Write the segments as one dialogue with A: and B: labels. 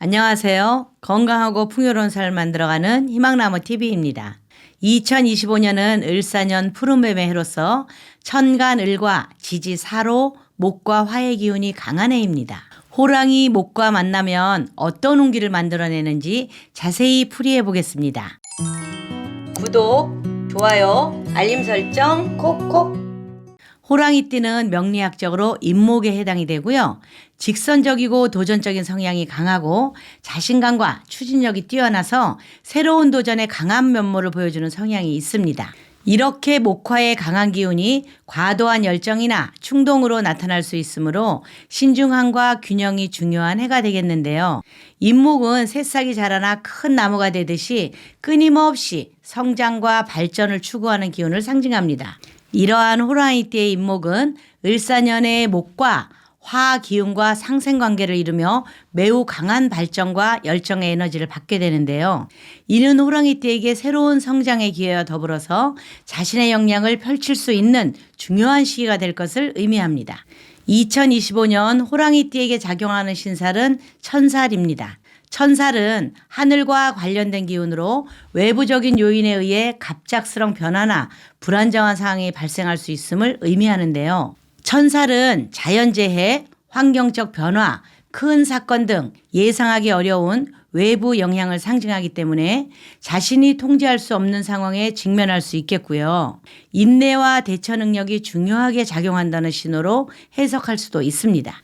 A: 안녕하세요. 건강하고 풍요로운 삶을 만들어가는 희망나무 TV입니다. 2025년은 을사년 푸른뱀의 해로서 천간을과 지지사로 목과 화의 기운이 강한 해입니다. 호랑이 목과 만나면 어떤 운기를 만들어내는지 자세히 풀이해 보겠습니다. 구독, 좋아요, 알림 설정 콕콕. 호랑이띠는 명리학적으로 임목에 해당이 되고요. 직선적이고 도전적인 성향이 강하고 자신감과 추진력이 뛰어나서 새로운 도전에 강한 면모를 보여주는 성향이 있습니다. 이렇게 목화의 강한 기운이 과도한 열정이나 충동으로 나타날 수 있으므로 신중함과 균형이 중요한 해가 되겠는데요. 임목은 새싹이 자라나 큰 나무가 되듯이 끊임없이 성장과 발전을 추구하는 기운을 상징합니다. 이러한 호랑이띠의 임목은 을사년의 목과 화 기운과 상생관계를 이루며 매우 강한 발전과 열정의 에너지를 받게 되는데요. 이는 호랑이띠에게 새로운 성장의 기회와 더불어서 자신의 역량을 펼칠 수 있는 중요한 시기가 될 것을 의미합니다. 2025년 호랑이띠에게 작용하는 신살은 천살입니다. 천살은 하늘과 관련된 기운으로 외부적인 요인에 의해 갑작스러운 변화나 불안정한 상황이 발생할 수 있음을 의미하는데요. 천살은 자연재해, 환경적 변화, 큰 사건 등 예상하기 어려운 외부 영향을 상징하기 때문에 자신이 통제할 수 없는 상황에 직면할 수 있겠고요. 인내와 대처 능력이 중요하게 작용한다는 신호로 해석할 수도 있습니다.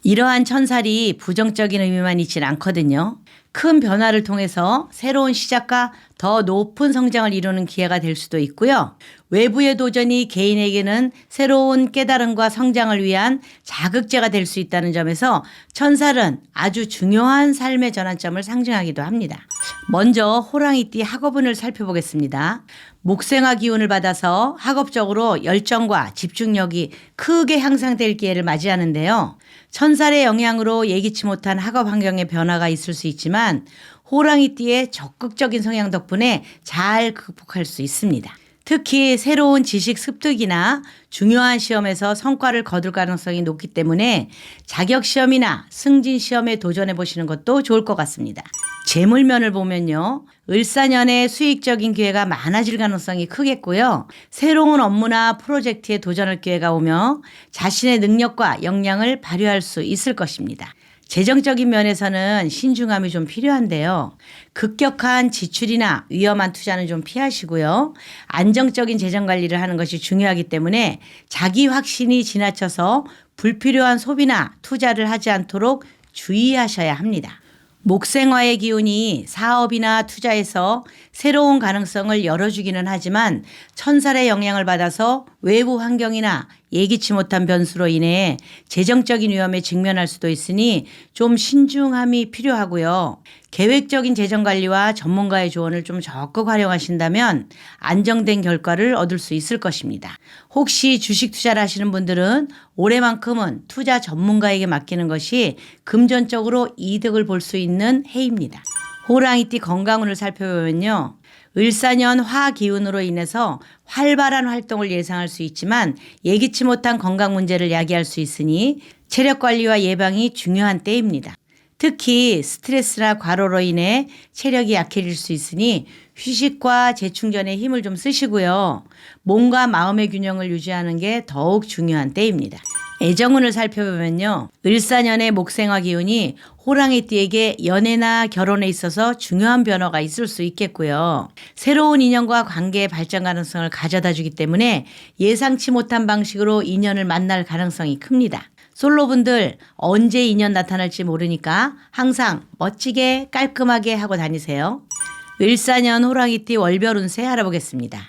A: 이러한 천살이 부정적인 의미만 있지는 않거든요. 큰 변화를 통해서 새로운 시작과 더 높은 성장을 이루는 기회가 될 수도 있고요. 외부의 도전이 개인에게는 새로운 깨달음과 성장을 위한 자극제가 될 수 있다는 점에서 천살은 아주 중요한 삶의 전환점을 상징하기도 합니다. 먼저 호랑이띠 학업운을 살펴보겠습니다. 목생화 기운을 받아서 학업적으로 열정과 집중력이 크게 향상될 기회를 맞이하는데요. 천살의 영향으로 예기치 못한 학업 환경의 변화가 있을 수 있지만 호랑이띠의 적극적인 성향 덕분에 잘 극복할 수 있습니다. 특히 새로운 지식 습득이나 중요한 시험에서 성과를 거둘 가능성이 높기 때문에 자격시험이나 승진시험에 도전해 보시는 것도 좋을 것 같습니다. 재물면을 보면요. 을사년에 수익적인 기회가 많아질 가능성이 크겠고요. 새로운 업무나 프로젝트에 도전할 기회가 오며 자신의 능력과 역량을 발휘할 수 있을 것입니다. 재정적인 면에서는 신중함이 좀 필요한데요. 급격한 지출이나 위험한 투자는 좀 피하시고요. 안정적인 재정 관리를 하는 것이 중요하기 때문에 자기 확신이 지나쳐서 불필요한 소비나 투자를 하지 않도록 주의하셔야 합니다. 목생화의 기운이 사업이나 투자에서 새로운 가능성을 열어주기는 하지만 천살의 영향을 받아서 외부 환경이나 예기치 못한 변수로 인해 재정적인 위험에 직면할 수도 있으니 좀 신중함이 필요하고요. 계획적인 재정 관리와 전문가의 조언을 좀 적극 활용하신다면 안정된 결과를 얻을 수 있을 것입니다. 혹시 주식 투자를 하시는 분들은 올해만큼은 투자 전문가에게 맡기는 것이 금전적으로 이득을 볼 수 있는 해입니다. 호랑이띠 건강운을 살펴보면요. 을사년 화 기운으로 인해서 활발한 활동을 예상할 수 있지만 예기치 못한 건강 문제를 야기할 수 있으니 체력 관리와 예방이 중요한 때입니다. 특히 스트레스나 과로로 인해 체력이 약해질 수 있으니 휴식과 재충전에 힘을 좀 쓰시고요. 몸과 마음의 균형을 유지하는 게 더욱 중요한 때입니다. 애정운을 살펴보면요. 을사년의 목생화 기운이 호랑이띠에게 연애나 결혼에 있어서 중요한 변화가 있을 수 있겠고요. 새로운 인연과 관계의 발전 가능성을 가져다 주기 때문에 예상치 못한 방식으로 인연을 만날 가능성이 큽니다. 솔로분들 언제 인연 나타날지 모르니까 항상 멋지게 깔끔하게 하고 다니세요. 을사년 호랑이띠 월별 운세 알아보겠습니다.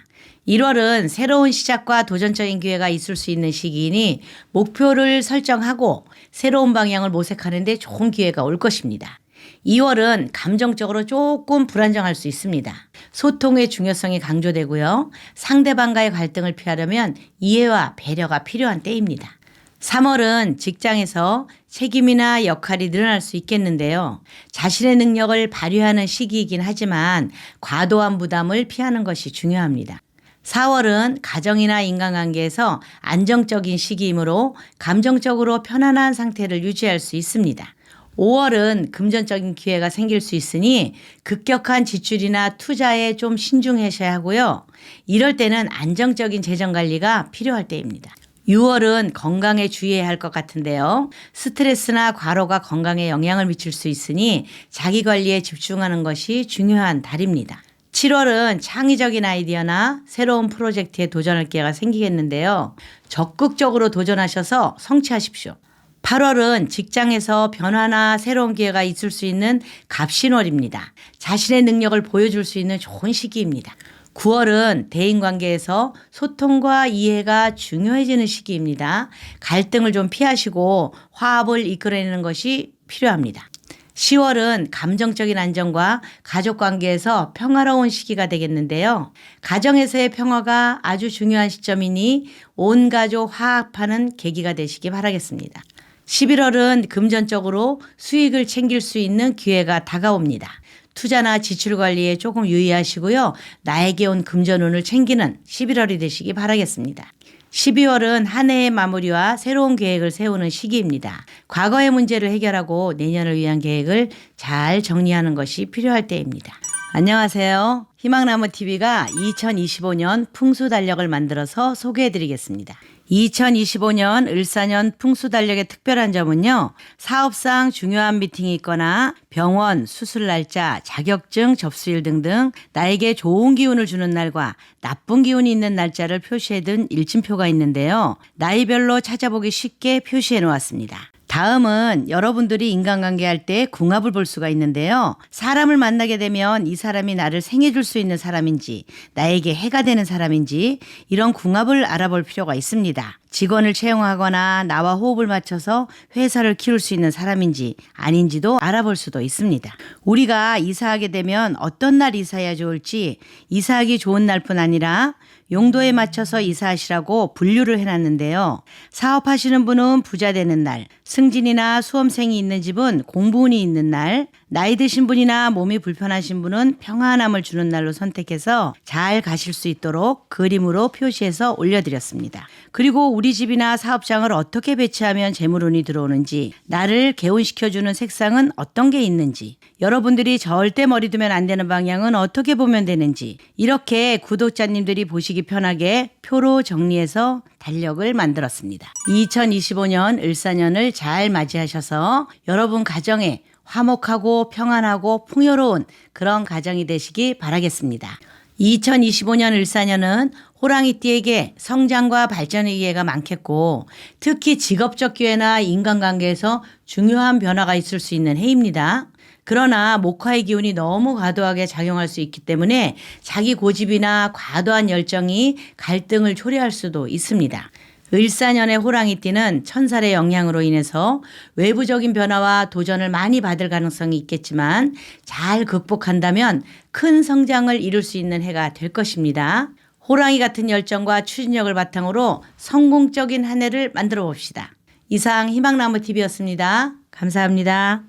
A: 1월은 새로운 시작과 도전적인 기회가 있을 수 있는 시기이니 목표를 설정하고 새로운 방향을 모색하는 데 좋은 기회가 올 것입니다. 2월은 감정적으로 조금 불안정할 수 있습니다. 소통의 중요성이 강조되고요. 상대방과의 갈등을 피하려면 이해와 배려가 필요한 때입니다. 3월은 직장에서 책임이나 역할이 늘어날 수 있겠는데요. 자신의 능력을 발휘하는 시기이긴 하지만 과도한 부담을 피하는 것이 중요합니다. 4월은 가정이나 인간관계에서 안정적인 시기이므로 감정적으로 편안한 상태를 유지할 수 있습니다. 5월은 금전적인 기회가 생길 수 있으니 급격한 지출이나 투자에 좀 신중하셔야 하고요. 이럴 때는 안정적인 재정 관리가 필요할 때입니다. 6월은 건강에 주의해야 할 것 같은데요. 스트레스나 과로가 건강에 영향을 미칠 수 있으니 자기 관리에 집중하는 것이 중요한 달입니다. 7월은 창의적인 아이디어나 새로운 프로젝트에 도전할 기회가 생기겠는데요. 적극적으로 도전하셔서 성취하십시오. 8월은 직장에서 변화나 새로운 기회가 있을 수 있는 갑신월입니다. 자신의 능력을 보여줄 수 있는 좋은 시기입니다. 9월은 대인관계에서 소통과 이해가 중요해지는 시기입니다. 갈등을 좀 피하시고 화합을 이끌어내는 것이 필요합니다. 10월은 감정적인 안정과 가족관계에서 평화로운 시기가 되겠는데요. 가정에서의 평화가 아주 중요한 시점이니 온 가족 화합하는 계기가 되시기 바라겠습니다. 11월은 금전적으로 수익을 챙길 수 있는 기회가 다가옵니다. 투자나 지출 관리에 조금 유의하시고요. 나에게 온 금전운을 챙기는 11월이 되시기 바라겠습니다. 12월은 한 해의 마무리와 새로운 계획을 세우는 시기입니다. 과거의 문제를 해결하고 내년을 위한 계획을 잘 정리하는 것이 필요할 때입니다. 안녕하세요. 희망나무TV가 2025년 풍수달력을 만들어서 소개해드리겠습니다. 2025년 을사년 풍수달력의 특별한 점은요. 사업상 중요한 미팅이 있거나 병원, 수술 날짜, 자격증 접수일 등등 나에게 좋은 기운을 주는 날과 나쁜 기운이 있는 날짜를 표시해둔 일침표가 있는데요. 나이별로 찾아보기 쉽게 표시해 놓았습니다. 다음은 여러분들이 인간관계 할 때 궁합을 볼 수가 있는데요. 사람을 만나게 되면 이 사람이 나를 생해줄 수 있는 사람인지 나에게 해가 되는 사람인지 이런 궁합을 알아볼 필요가 있습니다. 직원을 채용하거나 나와 호흡을 맞춰서 회사를 키울 수 있는 사람인지 아닌지도 알아볼 수도 있습니다. 우리가 이사하게 되면 어떤 날 이사해야 좋을지 이사하기 좋은 날뿐 아니라 용도에 맞춰서 이사하시라고 분류를 해놨는데요. 사업하시는 분은 부자 되는 날, 승진이나 수험생이 있는 집은 공부운이 있는 날, 나이 드신 분이나 몸이 불편하신 분은 평안함을 주는 날로 선택해서 잘 가실 수 있도록 그림으로 표시해서 올려드렸습니다. 그리고 우리 집이나 사업장을 어떻게 배치하면 재물운이 들어오는지, 나를 개운시켜주는 색상은 어떤 게 있는지, 여러분들이 절대 머리 두면 안 되는 방향은 어떻게 보면 되는지 이렇게 구독자님들이 보시기 편하게 표로 정리해서 달력을 만들었습니다. 2025년 을사년을 잘 맞이하셔서 여러분 가정에 화목하고 평안하고 풍요로운 그런 가정이 되시기 바라겠습니다. 2025년 을사년은 호랑이띠에게 성장과 발전의 기회가 많겠고 특히 직업적 기회나 인간관계에서 중요한 변화가 있을 수 있는 해입니다. 그러나 목화의 기운이 너무 과도하게 작용할 수 있기 때문에 자기 고집이나 과도한 열정이 갈등을 초래할 수도 있습니다. 을사년의 호랑이띠는 천살의 영향으로 인해서 외부적인 변화와 도전을 많이 받을 가능성이 있겠지만 잘 극복한다면 큰 성장을 이룰 수 있는 해가 될 것입니다. 호랑이 같은 열정과 추진력을 바탕으로 성공적인 한 해를 만들어 봅시다. 이상 희망나무TV였습니다. 감사합니다.